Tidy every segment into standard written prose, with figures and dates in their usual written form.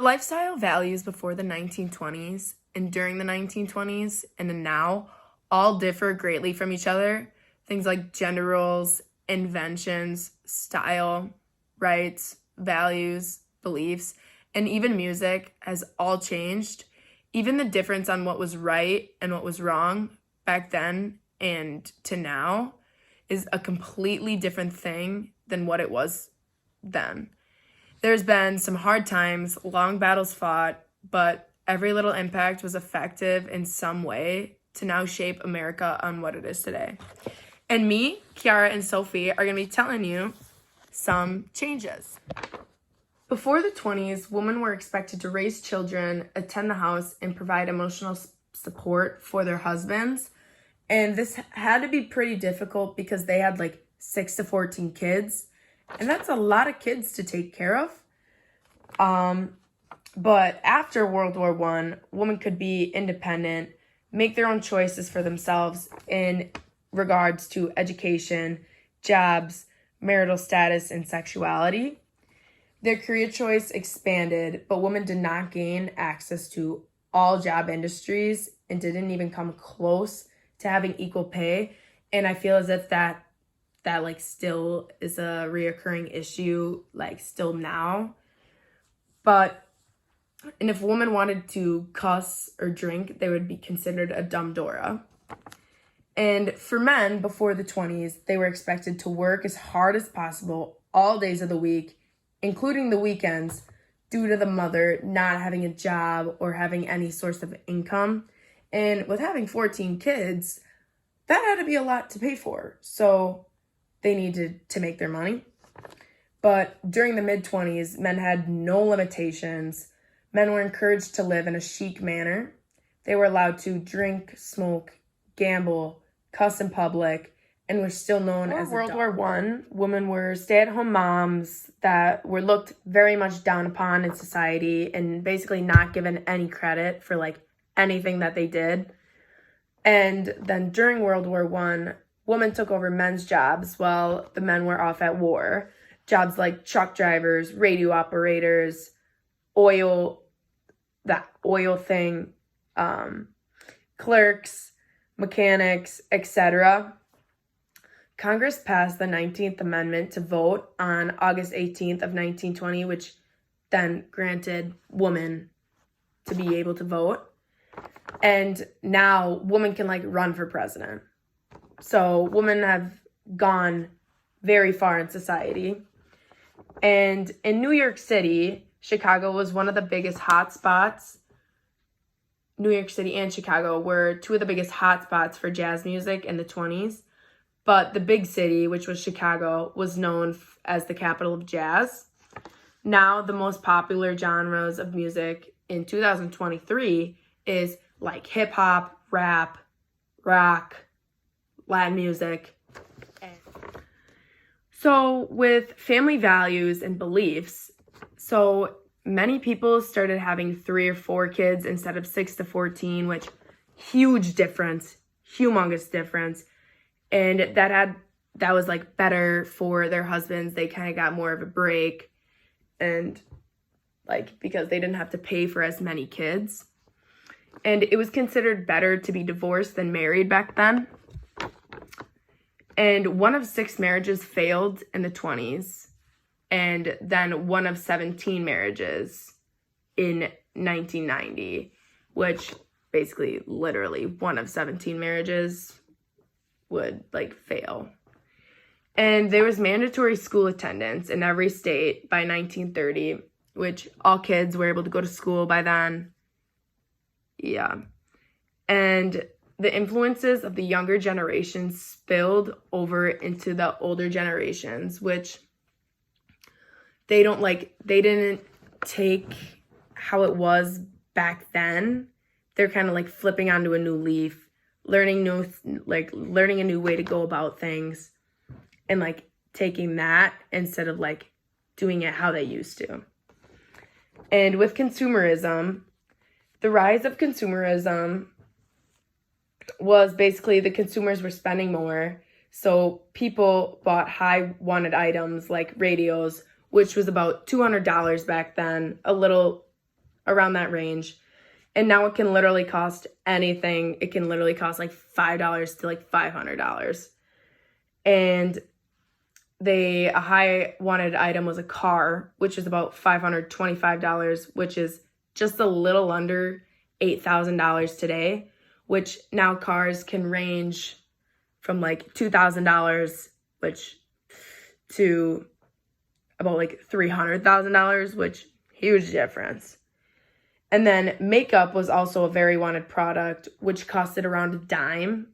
Lifestyle values before the 1920s and during the 1920s and then now all differ greatly from each other. Things like gender roles, inventions, style, rights, values, beliefs, and even music has all changed. Even the difference on what was right and what was wrong back then and to now is a completely different thing than what it was then. There's been some hard times, long battles fought, but every little impact was effective in some way to now shape America on what it is today. And me, Kiara, and Sophie are going to be telling you some changes. Before the 20s, women were expected to raise children, attend the house, and provide emotional support for their husbands. And this had to be pretty difficult because they had like 6 to 14 kids. And that's a lot of kids to take care of. But after World War I, women could be independent, make their own choices for themselves in regards to education, jobs, marital status, and sexuality. Their career choice expanded, but women did not gain access to all job industries and didn't even come close to having equal pay. And I feel as if that like still is a reoccurring issue, like still now. And if a woman wanted to cuss or drink, they would be considered a dumb Dora. And for men before the 20s, they were expected to work as hard as possible all days of the week, including the weekends, due to the mother not having a job or having any source of income. And with having 14 kids, that had to be a lot to pay for. So they needed to make their money. But during the mid-20s, men had no limitations. Men were encouraged to live in a chic manner. They were allowed to drink, smoke, gamble, cuss in public, and were still known as World War I. Women were stay-at-home moms that were looked very much down upon in society and basically not given any credit for like anything that they did. And then during World War I, women took over men's jobs while the men were off at war. Jobs like truck drivers, radio operators, clerks, mechanics, etc. Congress passed the 19th Amendment to vote on August 18th of 1920, which then granted women to be able to vote. And now women can like run for president. So women have gone very far in society. And in New York City, Chicago was one of the biggest hotspots. New York City and Chicago were two of the biggest hotspots for jazz music in the 20s. But the big city, which was Chicago, was known as the capital of jazz. Now, the most popular genres of music in 2023 is like hip hop, rap, rock, Latin music. So with family values and beliefs, so many people started having 3 or 4 kids instead of 6 to 14, which huge difference, humongous difference. And that was like better for their husbands. They kind of got more of a break and like because they didn't have to pay for as many kids. And it was considered better to be divorced than married back then. And 1 of 6 marriages failed in the 20s. And then 1 of 17 marriages in 1990, which basically literally 1 of 17 marriages would like fail. And there was mandatory school attendance in every state by 1930, which all kids were able to go to school by then. Yeah. And the influences of the younger generations spilled over into the older generations, which they didn't take how it was back then. They're kind of like flipping onto a new leaf, learning a new way to go about things and like taking that instead of like doing it how they used to. And with consumerism, the rise of consumerism was basically the consumers were spending more. So people bought high wanted items like radios, which was about $200 back then, a little around that range. And now it can literally cost anything. It can literally cost like $5 to like $500. And a high wanted item was a car, which is about $525, which is just a little under $8,000 today, which now cars can range from like $2,000, which to about like $300,000, which huge difference. And then makeup was also a very wanted product, which costed around a dime,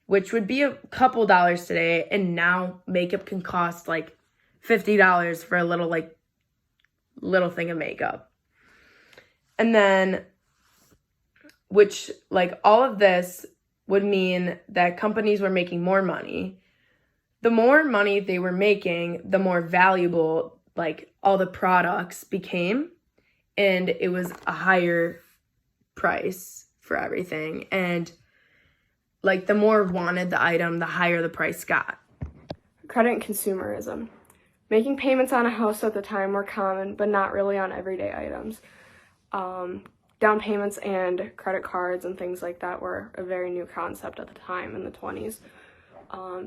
which would be a couple dollars today. And now makeup can cost like $50 for a little thing of makeup. And then, which like all of this would mean that companies were making more money. The more money they were making, the more valuable like all the products became. And it was a higher price for everything. And like the more wanted the item, the higher the price got. Credit and consumerism. Making payments on a house at the time were common, but not really on everyday items. Down payments and credit cards and things like that were a very new concept at the time in the 20s.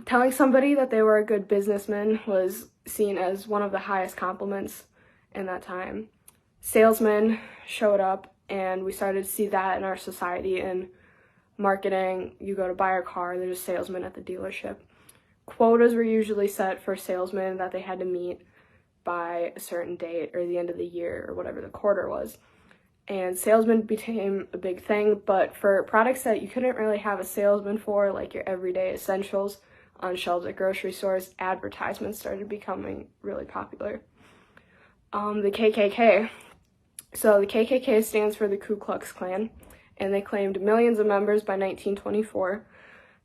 Telling somebody that they were a good businessman was seen as one of the highest compliments in that time. Salesmen showed up, and we started to see that in our society in marketing. You go to buy a car, there's a salesman at the dealership. Quotas were usually set for salesmen that they had to meet by a certain date or the end of the year or whatever the quarter was. And salesmen became a big thing, but for products that you couldn't really have a salesman for, like your everyday essentials on shelves at grocery stores, advertisements started becoming really popular. The KKK. So the KKK stands for the Ku Klux Klan, and they claimed millions of members by 1924.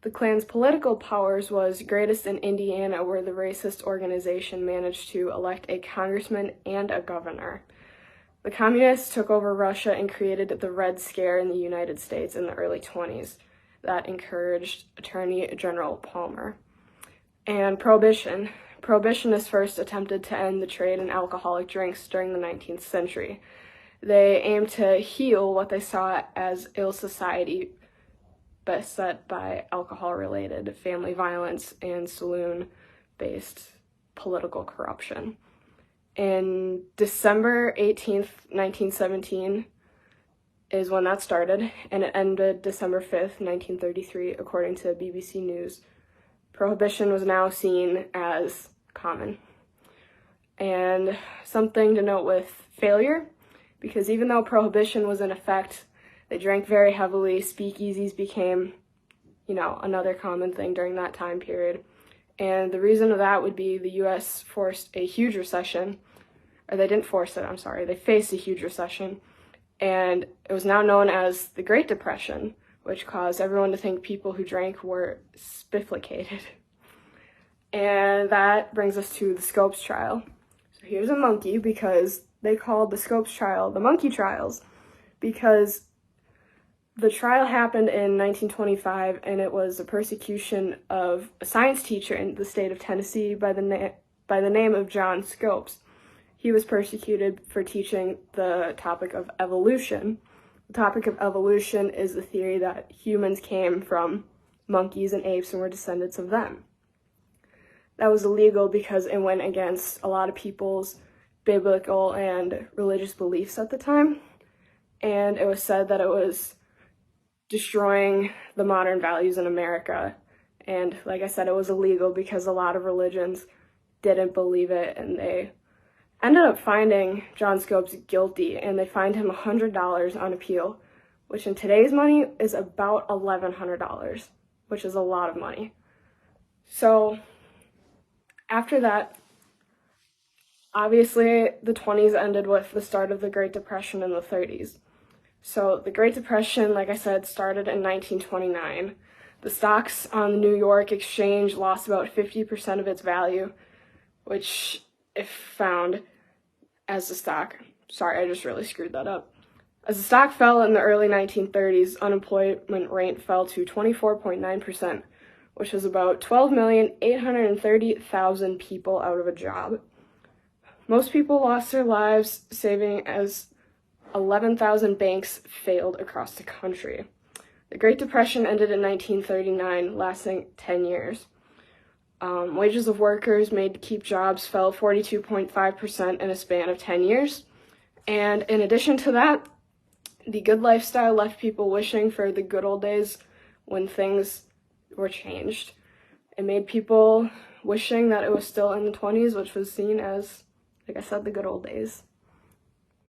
The Klan's political powers was greatest in Indiana, where the racist organization managed to elect a congressman and a governor. The communists took over Russia and created the Red Scare in the United States in the early 20s that encouraged Attorney General Palmer. And Prohibition. Prohibitionists first attempted to end the trade in alcoholic drinks during the 19th century. They aimed to heal what they saw as ill society beset by alcohol-related family violence and saloon-based political corruption. In December 18th, 1917 is when that started, and it ended December 5th, 1933, according to BBC News. Prohibition was now seen as common. And something to note with failure, because even though Prohibition was in effect, they drank very heavily. Speakeasies became, another common thing during that time period. And the reason of that would be the U.S. forced a huge recession, or they didn't force it, they faced a huge recession. And it was now known as the Great Depression, which caused everyone to think people who drank were spifflicated. And that brings us to the Scopes trial. So here's a monkey, because they called the Scopes trial the monkey trials, because the trial happened in 1925, and it was a persecution of a science teacher in the state of Tennessee by the name of John Scopes. He was persecuted for teaching the topic of evolution. The topic of evolution is the theory that humans came from monkeys and apes and were descendants of them. That was illegal because it went against a lot of people's biblical and religious beliefs at the time, and it was said that it was destroying the modern values in America. And like I said, it was illegal because a lot of religions didn't believe it, and they ended up finding John Scopes guilty, and they fined him $100 on appeal, which in today's money is about $1,100, which is a lot of money. So after that, obviously the 20s ended with the start of the Great Depression in the 30s. So the Great Depression, like I said, started in 1929. The stocks on the New York Exchange lost about 50% of its value, which, if found as the stock, sorry, I just really screwed that up. As the stock fell in the early 1930s, unemployment rate fell to 24.9%, which was about 12,830,000 people out of a job. Most people lost their lives saving as 11,000 banks failed across the country. The Great Depression ended in 1939, lasting 10 years. Wages of workers made to keep jobs fell 42.5% in a span of 10 years. And in addition to that, the good lifestyle left people wishing for the good old days when things were changed. It made people wishing that it was still in the 20s, which was seen as, like I said, the good old days.